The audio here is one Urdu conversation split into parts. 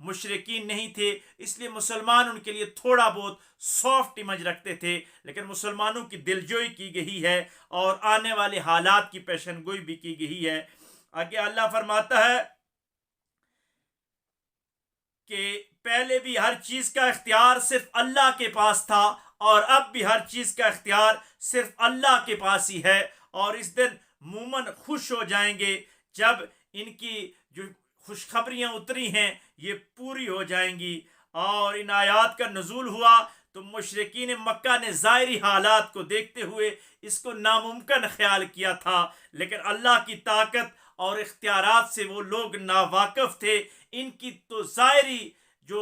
مشرکین نہیں تھے، اس لیے مسلمان ان کے لیے تھوڑا بہت سافٹ امیج رکھتے تھے، لیکن مسلمانوں کی دلجوئی کی گئی ہے اور آنے والے حالات کی پیشن گوئی بھی کی گئی ہے۔ آگے اللہ فرماتا ہے کہ پہلے بھی ہر چیز کا اختیار صرف اللہ کے پاس تھا اور اب بھی ہر چیز کا اختیار صرف اللہ کے پاس ہی ہے، اور اس دن مومن خوش ہو جائیں گے جب ان کی جو خوشخبریاں اتری ہیں یہ پوری ہو جائیں گی۔ اور ان آیات کا نزول ہوا تو مشرکین مکہ نے ظاہری حالات کو دیکھتے ہوئے اس کو ناممکن خیال کیا تھا، لیکن اللہ کی طاقت اور اختیارات سے وہ لوگ ناواقف تھے۔ ان کی تو ظاہری جو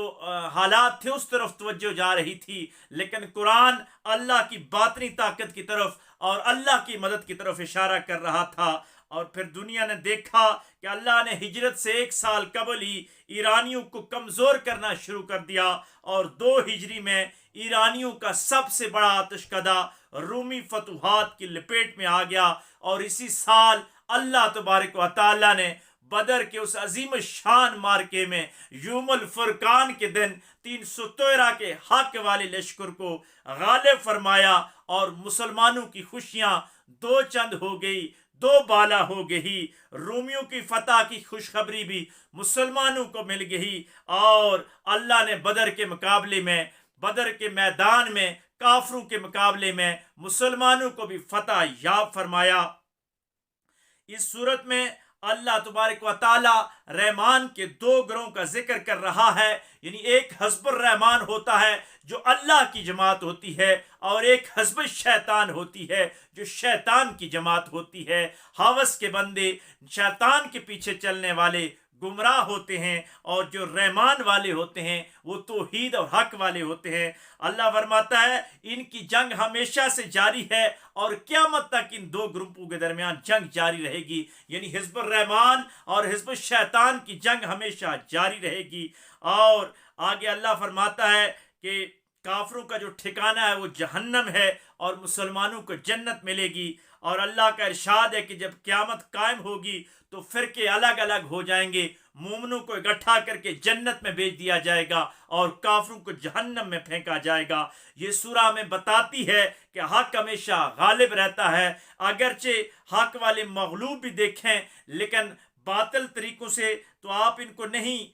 حالات تھے اس طرف توجہ جا رہی تھی، لیکن قرآن اللہ کی باطنی طاقت کی طرف اور اللہ کی مدد کی طرف اشارہ کر رہا تھا۔ اور پھر دنیا نے دیکھا کہ اللہ نے ہجرت سے 1 سال قبل ہی ایرانیوں کو کمزور کرنا شروع کر دیا، اور 2 ہجری میں ایرانیوں کا سب سے بڑا آتش کدہ رومی فتوحات کی لپیٹ میں آ گیا، اور اسی سال اللہ تبارک و تعالی نے بدر کے اس عظیم الشان مارکے میں یوم الفرقان کے دن 313 کے حق والے لشکر کو غالب فرمایا، اور مسلمانوں کی خوشیاں 2 چند ہو گئی، 2 بالا ہو گئی۔ رومیوں کی فتح کی خوشخبری بھی مسلمانوں کو مل گئی، اور اللہ نے بدر کے مقابلے میں، بدر کے میدان میں کافروں کے مقابلے میں مسلمانوں کو بھی فتح یاب فرمایا۔ اس صورت میں اللہ تبارک و تعالی رحمان کے 2 گروہوں کا ذکر کر رہا ہے، یعنی ایک حزب الرحمان ہوتا ہے جو اللہ کی جماعت ہوتی ہے، اور ایک حزب الشیطان ہوتی ہے جو شیطان کی جماعت ہوتی ہے۔ ہوس کے بندے شیطان کے پیچھے چلنے والے گمراہ ہوتے ہیں، اور جو رحمان والے ہوتے ہیں وہ توحید اور حق والے ہوتے ہیں۔ اللہ فرماتا ہے ان کی جنگ ہمیشہ سے جاری ہے، اور قیامت تک ان 2 گروپوں کے درمیان جنگ جاری رہے گی، یعنی حزب الرحمان اور حزب الشیطان کی جنگ ہمیشہ جاری رہے گی۔ اور آگے اللہ فرماتا ہے کہ کافروں کا جو ٹھکانہ ہے وہ جہنم ہے، اور مسلمانوں کو جنت ملے گی۔ اور اللہ کا ارشاد ہے کہ جب قیامت قائم ہوگی تو فرقے الگ الگ ہو جائیں گے، مومنوں کو اکٹھا کر کے جنت میں بھیج دیا جائے گا اور کافروں کو جہنم میں پھینکا جائے گا۔ یہ سورہ ہمیں بتاتی ہے کہ حق ہمیشہ غالب رہتا ہے، اگرچہ حق والے مغلوب بھی دیکھیں، لیکن باطل طریقوں سے تو آپ ان کو نہیں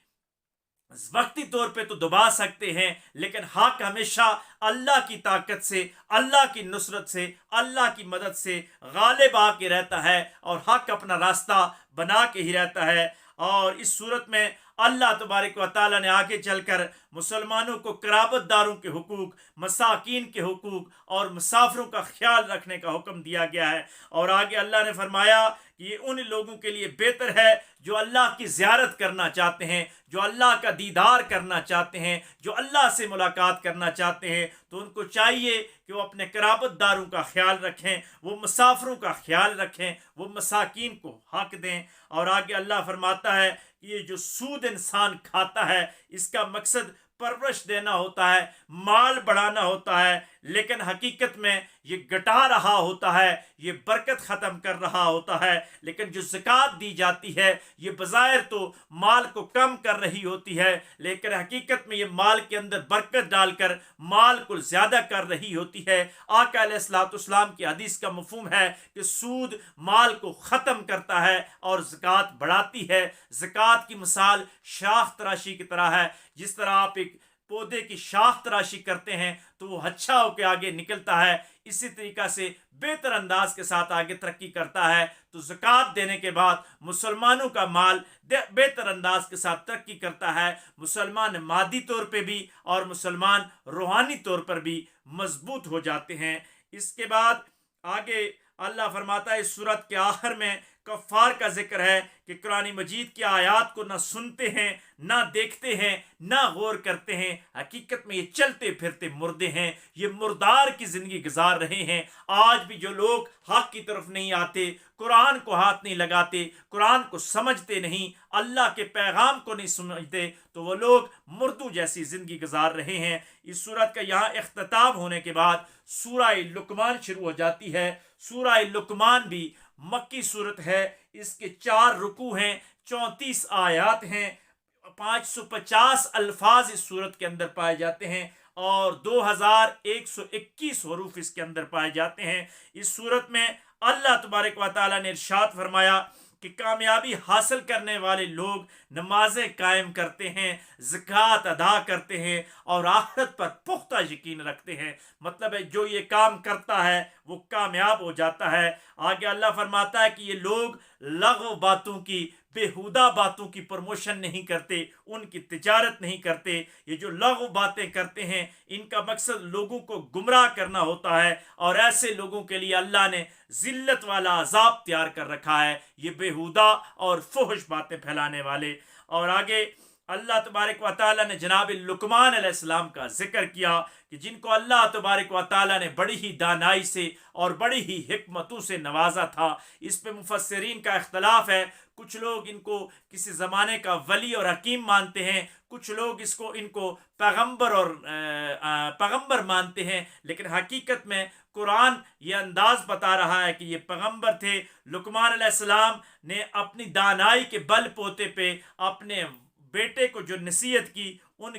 وقتی طور پہ تو دبا سکتے ہیں، لیکن حق ہمیشہ اللہ کی طاقت سے، اللہ کی نصرت سے، اللہ کی مدد سے غالب آ کے رہتا ہے، اور حق اپنا راستہ بنا کے ہی رہتا ہے۔ اور اس صورت میں اللہ تبارک و تعالیٰ نے آگے چل کر مسلمانوں کو قرابت داروں کے حقوق، مساکین کے حقوق اور مسافروں کا خیال رکھنے کا حکم دیا گیا ہے۔ اور آگے اللہ نے فرمایا کہ یہ ان لوگوں کے لیے بہتر ہے جو اللہ کی زیارت کرنا چاہتے ہیں، جو اللہ کا دیدار کرنا چاہتے ہیں، جو اللہ سے ملاقات کرنا چاہتے ہیں، تو ان کو چاہیے کہ وہ اپنے قرابت داروں کا خیال رکھیں، وہ مسافروں کا خیال رکھیں، وہ مساکین کو حق دیں۔ اور آگے اللہ فرماتا ہے کہ یہ جو سود انسان کھاتا ہے اس کا مقصد پرورش دینا ہوتا ہے، مال بڑھانا ہوتا ہے، لیکن حقیقت میں یہ گٹا رہا ہوتا ہے، یہ برکت ختم کر رہا ہوتا ہے۔ لیکن جو زکوٰۃ دی جاتی ہے یہ بظاہر تو مال کو کم کر رہی ہوتی ہے، لیکن حقیقت میں یہ مال کے اندر برکت ڈال کر مال کو زیادہ کر رہی ہوتی ہے۔ آقا علیہ الصلوۃ والسلام کی حدیث کا مفہوم ہے کہ سود مال کو ختم کرتا ہے اور زکوٰۃ بڑھاتی ہے۔ زکوٰۃ کی مثال شاخ تراشی کی طرح ہے، جس طرح آپ ایک پودے کی شاخ تراشی کرتے ہیں تو وہ اچھا ہو کے آگے نکلتا ہے، اسی طریقہ سے بہتر انداز کے ساتھ آگے ترقی کرتا ہے۔ تو زکوٰۃ دینے کے بعد مسلمانوں کا مال بہتر انداز کے ساتھ ترقی کرتا ہے، مسلمان مادی طور پہ بھی اور مسلمان روحانی طور پر بھی مضبوط ہو جاتے ہیں۔ اس کے بعد آگے اللہ فرماتا ہے اس سورت کے آخر میں کفار کا ذکر ہے کہ قرآن مجید کی آیات کو نہ سنتے ہیں، نہ دیکھتے ہیں، نہ غور کرتے ہیں، حقیقت میں یہ چلتے پھرتے مردے ہیں، یہ مردار کی زندگی گزار رہے ہیں۔ آج بھی جو لوگ حق کی طرف نہیں آتے، قرآن کو ہاتھ نہیں لگاتے، قرآن کو سمجھتے نہیں، اللہ کے پیغام کو نہیں سمجھتے، تو وہ لوگ مردوں جیسی زندگی گزار رہے ہیں۔ اس سورت کا یہاں اختتام ہونے کے بعد سورہ لقمان شروع ہو جاتی ہے۔ سورہ لقمان بھی مکی صورت ہے، اس کے 4 رکوع ہیں، 34 آیات ہیں۔ 550 الفاظ اس صورت کے اندر پائے جاتے ہیں اور 2121 حروف اس کے اندر پائے جاتے ہیں۔ اس صورت میں اللہ تبارک و تعالیٰ نے ارشاد فرمایا کہ کامیابی حاصل کرنے والے لوگ نمازیں قائم کرتے ہیں، زکوٰۃ ادا کرتے ہیں اور آخرت پر پختہ یقین رکھتے ہیں۔ مطلب ہے جو یہ کام کرتا ہے وہ کامیاب ہو جاتا ہے۔ آگے اللہ فرماتا ہے کہ یہ لوگ لغو باتوں کی، بےہودہ باتوں کی پروموشن نہیں کرتے، ان کی تجارت نہیں کرتے۔ یہ جو لغو باتیں کرتے ہیں ان کا مقصد لوگوں کو گمراہ کرنا ہوتا ہے، اور ایسے لوگوں کے لیے اللہ نے ذلت والا عذاب تیار کر رکھا ہے، یہ بےہودہ اور فحش باتیں پھیلانے والے۔ اور آگے اللہ تبارک و تعالیٰ نے جناب لقمان علیہ السلام کا ذکر کیا کہ جن کو اللہ تبارک و تعالیٰ نے بڑی ہی دانائی سے اور بڑی ہی حکمتوں سے نوازا تھا۔ اس پہ مفسرین کا اختلاف ہے، کچھ لوگ ان کو کسی زمانے کا ولی اور حکیم مانتے ہیں، کچھ لوگ ان کو پیغمبر مانتے ہیں، لیکن حقیقت میں قرآن یہ انداز بتا رہا ہے کہ یہ پیغمبر تھے۔ لقمان علیہ السلام نے اپنی دانائی کے بل پوتے پہ اپنے بیٹے کو جو نصیحت کی، ان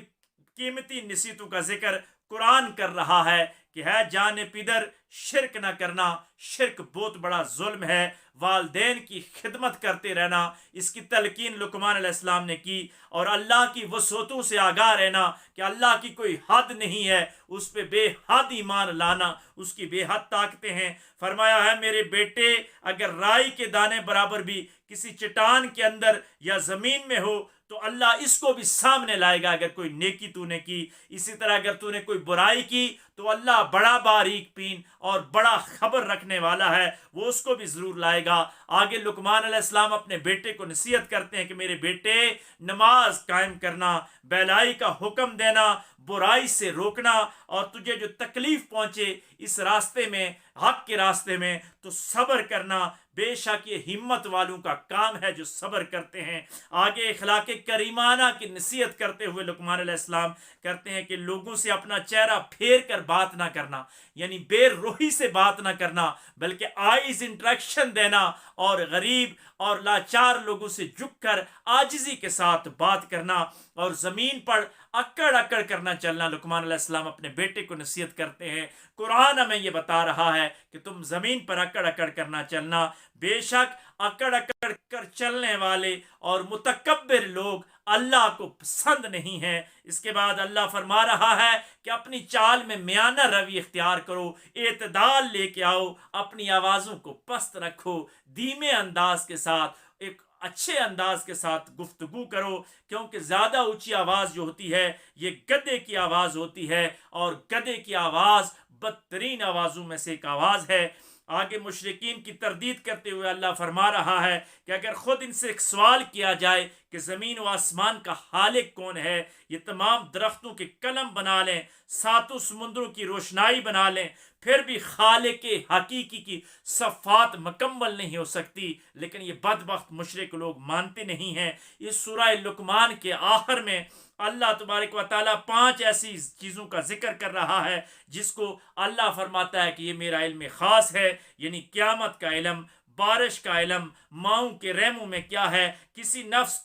قیمتی نصیحتوں کا ذکر قرآن کر رہا ہے کہ ہے جان پیدر شرک نہ کرنا، شرک بہت بڑا ظلم ہے، والدین کی خدمت کرتے رہنا، اس کی تلقین لقمان علیہ السلام نے کی، اور اللہ کی وسعتوں سے آگاہ رہنا کہ اللہ کی کوئی حد نہیں ہے، اس پہ بے حد ایمان لانا، اس کی بے حد طاقتیں ہیں۔ فرمایا ہے میرے بیٹے اگر رائی کے دانے برابر بھی کسی چٹان کے اندر یا زمین میں ہو تو اللہ اس کو بھی سامنے لائے گا اگر کوئی نیکی تو نے کی۔ اسی طرح اگر تو نے کوئی برائی کی تو اللہ بڑا باریک بین اور بڑا خبر رکھنے والا ہے، وہ اس کو بھی ضرور لائے گا۔ آگے لقمان علیہ السلام اپنے بیٹے کو نصیحت کرتے ہیں کہ میرے بیٹے نماز قائم کرنا، بھلائی کا حکم دینا، برائی سے روکنا، اور تجھے جو تکلیف پہنچے اس راستے میں، حق کے راستے میں، تو صبر کرنا، بے شک یہ ہمت والوں کا کام ہے جو صبر کرتے ہیں۔ آگے اخلاق کریمانہ کی نصیحت کرتے ہوئے لقمان علیہ السلام کرتے ہیں کہ لوگوں سے اپنا چہرہ پھیر کر بات نہ کرنا، یعنی بے روحی سے بات نہ کرنا، بلکہ آئیز انٹریکشن دینا، اور غریب اور لاچار لوگوں سے جھک کر عاجزی کے ساتھ بات کرنا، اور زمین پر اکڑ اکڑ کرنا چلنا۔ لقمان علیہ السلام اپنے بیٹے کو نصیحت کرتے ہیں، قرآن ہمیں یہ بتا رہا ہے کہ تم زمین پر اکڑ اکڑ کرنا چلنا، بے شک اکڑ اکڑ کر چلنے والے اور متکبر لوگ اللہ کو پسند نہیں ہیں۔ اس کے بعد اللہ فرما رہا ہے کہ اپنی چال میں میانہ روی اختیار کرو، اعتدال لے کے آؤ، اپنی آوازوں کو پست رکھو، دھیمے انداز کے ساتھ، ایک اچھے انداز کے ساتھ گفتگو کرو، کیونکہ زیادہ اونچی آواز جو ہوتی ہے یہ گدھے کی آواز ہوتی ہے، اور گدھے کی آواز بدترین آوازوں میں سے ایک آواز ہے۔ آگے مشرکین کی تردید کرتے ہوئے اللہ فرما رہا ہے کہ اگر خود ان سے ایک سوال کیا جائے کہ زمین و آسمان کا خالق کون ہے، یہ تمام درختوں کے قلم بنا لیں، ساتوں سمندروں کی روشنائی بنا لیں، پھر بھی خالق حقیقی کی صفات مکمل نہیں ہو سکتی، لیکن یہ بدبخت مشرک لوگ مانتے نہیں ہیں۔ اس سورہ لقمان کے آخر میں اللہ تبارک و تعالیٰ 5 ایسی چیزوں کا ذکر کر رہا ہے جس کو اللہ فرماتا ہے کہ یہ میرا علم خاص ہے، یعنی قیامت کا علم، بارش کا علم، ماؤں کے رحموں میں کیا ہے، کسی نفس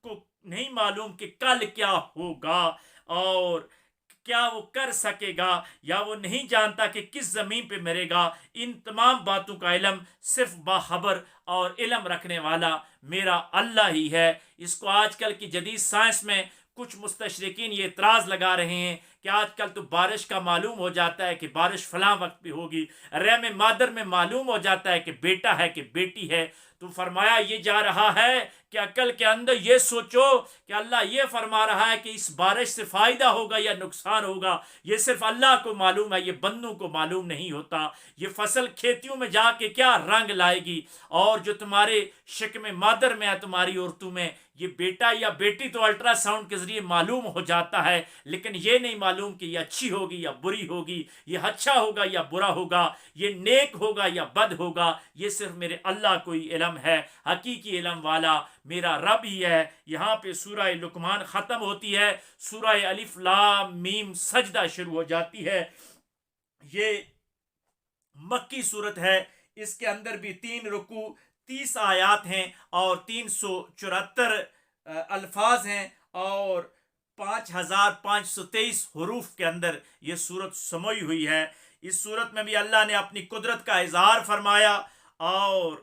کو نہیں معلوم کہ کل کیا ہوگا اور کیا وہ کر سکے گا، یا وہ نہیں جانتا کہ کس زمین پہ مرے گا۔ ان تمام باتوں کا علم صرف باخبر اور علم رکھنے والا میرا اللہ ہی ہے۔ اس کو آج کل کی جدید سائنس میں کچھ مستشرقین یہ اعتراض لگا رہے ہیں کہ آج کل تو بارش کا معلوم ہو جاتا ہے کہ بارش فلاں وقت پہ ہوگی، رحم مادر میں معلوم ہو جاتا ہے کہ بیٹا ہے کہ بیٹی ہے۔ تو فرمایا یہ جا رہا ہے کہ عقل کے اندر یہ سوچو کہ اللہ یہ فرما رہا ہے کہ اس بارش سے فائدہ ہوگا یا نقصان ہوگا، یہ صرف اللہ کو معلوم ہے، یہ بندوں کو معلوم نہیں ہوتا۔ یہ فصل کھیتیوں میں جا کے کیا رنگ لائے گی، اور جو تمہارے شکم مادر میں ہے تمہاری عورتوں میں، یہ بیٹا یا بیٹی تو الٹرا ساؤنڈ کے ذریعے معلوم ہو جاتا ہے، لیکن یہ نہیں معلوم کہ یہ اچھی ہوگی یا بری ہوگی، یہ اچھا ہوگا یا برا ہوگا، یہ نیک ہوگا یا بد ہوگا۔ یہ صرف میرے اللہ کو ہی علم ہے، حقیقی علم والا میرا رب ہی ہے۔ یہاں پہ سورہ لقمان ختم ہوتی ہے، سورہ الف لام میم سجدہ شروع ہو جاتی ہے۔ یہ مکی صورت ہے، اس کے اندر بھی 3 رکوع 30 آیات ہیں اور 374 الفاظ ہیں، اور 5523 حروف کے اندر یہ صورت سموئی ہوئی ہے۔ اس صورت میں بھی اللہ نے اپنی قدرت کا اظہار فرمایا، اور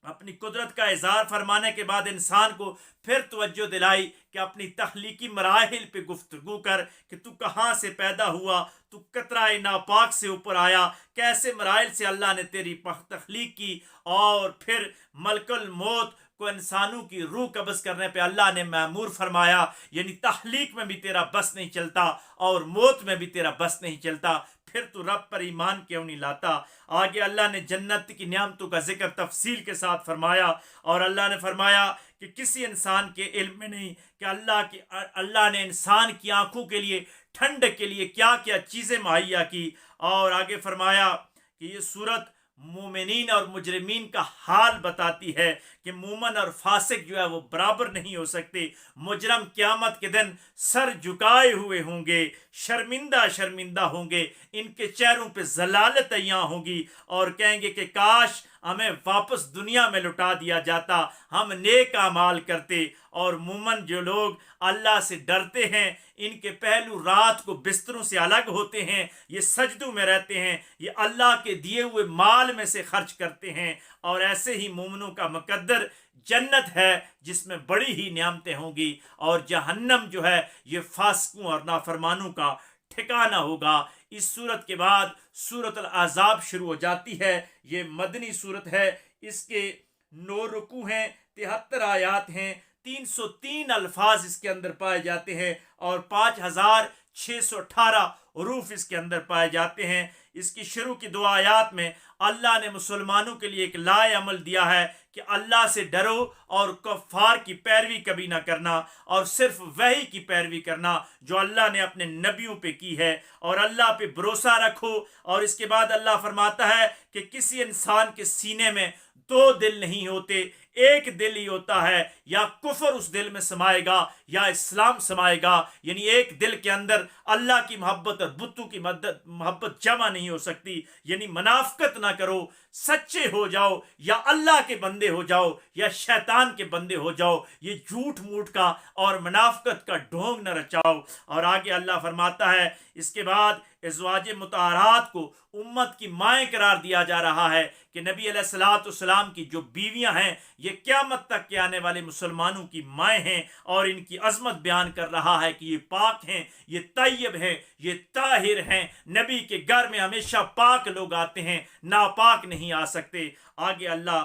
اپنی قدرت کا اظہار فرمانے کے بعد انسان کو پھر توجہ دلائی کہ اپنی تخلیقی مراحل پہ گفتگو کر کہ تو کہاں سے پیدا ہوا، تو قطرہ ناپاک سے اوپر آیا، کیسے مراحل سے اللہ نے تیری تخلیق کی، اور پھر ملک الموت کو انسانوں کی روح قبض کرنے پہ اللہ نے مأمور فرمایا، یعنی تخلیق میں بھی تیرا بس نہیں چلتا اور موت میں بھی تیرا بس نہیں چلتا، پھر تو رب پر ایمان کیوں نہیں لاتا۔ آگے اللہ نے جنت کی نعمتوں کا ذکر تفصیل کے ساتھ فرمایا، اور اللہ نے فرمایا کہ کسی انسان کے علم میں نہیں کہ اللہ نے انسان کی آنکھوں کے لیے ٹھنڈک کے لیے کیا کیا چیزیں مہیا کی۔ اور آگے فرمایا کہ یہ صورت مومنین اور مجرمین کا حال بتاتی ہے کہ مومن اور فاسق جو ہے وہ برابر نہیں ہو سکتے۔ مجرم قیامت کے دن سر جھکائے ہوئے ہوں گے، شرمندہ ہوں گے، ان کے چہروں پہ ضلالت عیاں ہوگی، اور کہیں گے کہ کاش ہمیں واپس دنیا میں لٹا دیا جاتا، ہم نیک اعمال کرتے۔ اور مومن جو لوگ اللہ سے ڈرتے ہیں، ان کے پہلو رات کو بستروں سے الگ ہوتے ہیں، یہ سجدوں میں رہتے ہیں، یہ اللہ کے دیے ہوئے مال میں سے خرچ کرتے ہیں، اور ایسے ہی مومنوں کا مقدر جنت ہے جس میں بڑی ہی نعمتیں ہوں گی، اور جہنم جو ہے یہ فاسقوں اور نافرمانوں کا ٹھکانہ ہوگا۔ اس صورت کے بعد سورۃ الاحزاب شروع ہو جاتی ہے۔ یہ مدنی صورت ہے، اس کے 9 رکوع ہیں، 73 آیات ہیں، 303 الفاظ اس کے اندر پائے جاتے ہیں، اور 5618 حروف اس کے اندر پائے جاتے ہیں۔ اس کی شروع کی 2 آیات میں اللہ نے مسلمانوں کے لیے ایک لائے عمل دیا ہے کہ اللہ سے ڈرو اور کفار کی پیروی کبھی نہ کرنا، اور صرف وحی کی پیروی کرنا جو اللہ نے اپنے نبیوں پہ کی ہے، اور اللہ پہ بھروسہ رکھو۔ اور اس کے بعد اللہ فرماتا ہے کہ کسی انسان کے سینے میں 2 دل نہیں ہوتے، ایک دل ہی ہوتا ہے، یا کفر اس دل میں سمائے گا یا اسلام سمائے گا، یعنی ایک دل کے اندر اللہ کی محبت اور بتوں کی محبت جمع نہیں ہو سکتی۔ یعنی منافقت نہ کرو، سچے ہو جاؤ، یا اللہ کے بندے ہو جاؤ یا شیطان کے بندے ہو جاؤ، یہ جھوٹ موٹ کا اور منافقت کا ڈھونگ نہ رچاؤ۔ اور آگے اللہ فرماتا ہے اس کے بعد ازواج مطہرات کو امت کی مائیں قرار دیا جا رہا ہے کہ نبی علیہ الصلوۃ والسلام کی جو بیویاں ہیں یہ قیامت تک کے آنے والے مسلمانوں کی مائیں ہیں، اور ان کی عظمت بیان کر رہا ہے کہ یہ پاک ہیں، یہ طیب ہیں، یہ طاہر ہیں۔ نبی کے گھر میں ہمیشہ پاک لوگ آتے ہیں، ناپاک نہیں آ سکتے۔ آگے اللہ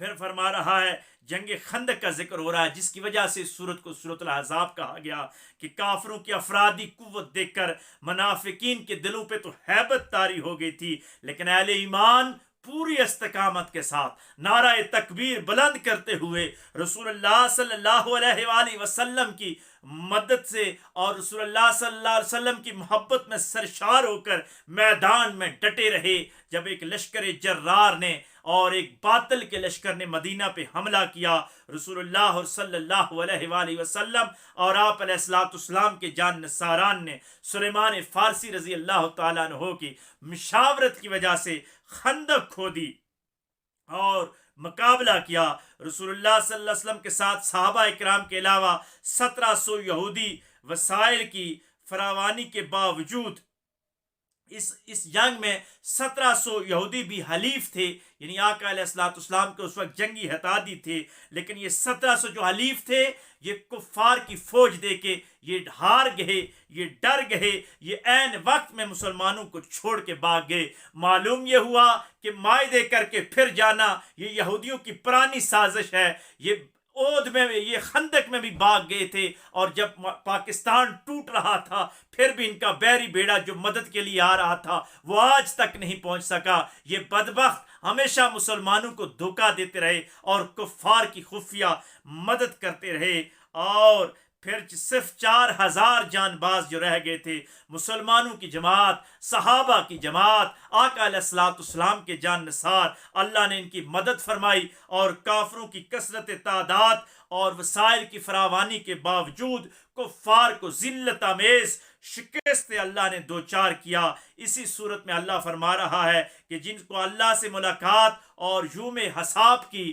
پھر فرما رہا ہے، جنگ خندق کا ذکر ہو رہا ہے، جس کی وجہ سے اس صورت کو سورۃ الاحزاب کہا گیا کہ کافروں کی افرادی قوت دیکھ کر منافقین کے دلوں پہ تو ہیبت طاری ہو گئی تھی، لیکن اہل ایمان پوری استقامت کے ساتھ نعرہ تکبیر بلند کرتے ہوئے رسول اللہ صلی اللہ علیہ وآلہ وسلم کی مدد سے اور رسول اللہ صلی اللہ علیہ وسلم کی محبت میں سرشار ہو کر میدان میں ڈٹے رہے۔ جب ایک لشکر جرار نے اور ایک باطل کے لشکر نے مدینہ پہ حملہ کیا، رسول اللہ صلی اللہ علیہ وآلہ وسلم اور آپ علیہ السلام کے جان نثاران نے سلیمان فارسی رضی اللہ تعالیٰ عنہ کی مشاورت کی وجہ سے خندق کھودی اور مقابلہ کیا۔ رسول اللہ صلی اللہ علیہ وسلم کے ساتھ صحابہ اکرام کے علاوہ 1700 یہودی وسائل کی فراوانی کے باوجود اس جنگ میں 1700 یہودی بھی حلیف تھے، یعنی آقا علیہ السلام کے اس وقت جنگی اتحادی تھے، لیکن یہ 1700 جو حلیف تھے یہ کفار کی فوج دے کے یہ ہار گئے، یہ ڈر گئے، یہ عین وقت میں مسلمانوں کو چھوڑ کے بھاگ گئے۔ معلوم یہ ہوا کہ معاہدے کر کے پھر جانا یہ یہودیوں کی پرانی سازش ہے۔ یہ اود میں یہ خندق میں بھی بھاگ گئے تھے، اور جب پاکستان ٹوٹ رہا تھا پھر بھی ان کا بحری بیڑا جو مدد کے لیے آ رہا تھا وہ آج تک نہیں پہنچ سکا۔ یہ بدبخت ہمیشہ مسلمانوں کو دھوکہ دیتے رہے اور کفار کی خفیہ مدد کرتے رہے، اور پھر صرف 4000 جان باز جو رہ گئے تھے، مسلمانوں کی جماعت، صحابہ کی جماعت، آقا علیہ السلام کے جان نثار، اللہ نے ان کی مدد فرمائی، اور کافروں کی کثرت تعداد اور وسائل کی فراوانی کے باوجود کفار کو ذلت آمیز شکست اللہ نے دوچار کیا۔ اسی صورت میں اللہ فرما رہا ہے کہ جن کو اللہ سے ملاقات اور یوم حساب کی